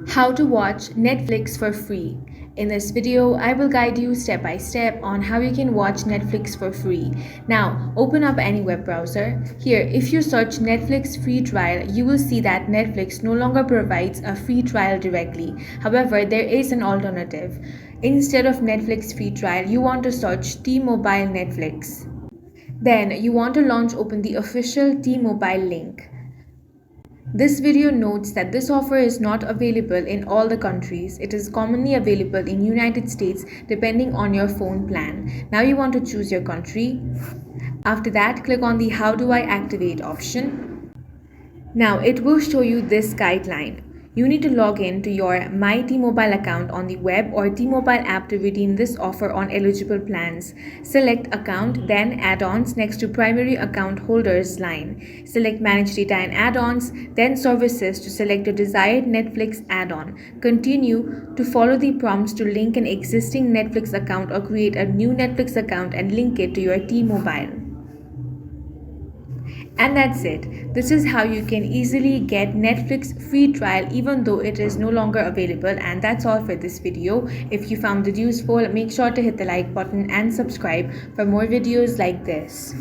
How to watch Netflix for free. In this video, I will guide you step by step on how you can watch Netflix for free. Now, open up any web browser. Here, if you search Netflix free trial, you will see that Netflix no longer provides a free trial directly. However, there is an alternative. Instead of Netflix free trial, you want to search T-Mobile Netflix. Then, you want to open the official T-Mobile link. This video notes that this offer is not available in all the countries. It is commonly available in United States depending on your phone plan. Now you want to choose your country. After that, click on the How do I activate option. Now it will show you this guideline. You need to log in to your My T-Mobile account on the web or T-Mobile app to redeem this offer on eligible plans. Select Account, then Add-ons next to Primary Account Holders line. Select Manage Data and Add-ons, then Services to select your desired Netflix add-on. Continue to follow the prompts to link an existing Netflix account or create a new Netflix account and link it to your T-Mobile. And that's it. This is how you can easily get Netflix free trial even though it is no longer available. And that's all for this video. If you found it useful, make sure to hit the like button and subscribe for more videos like this.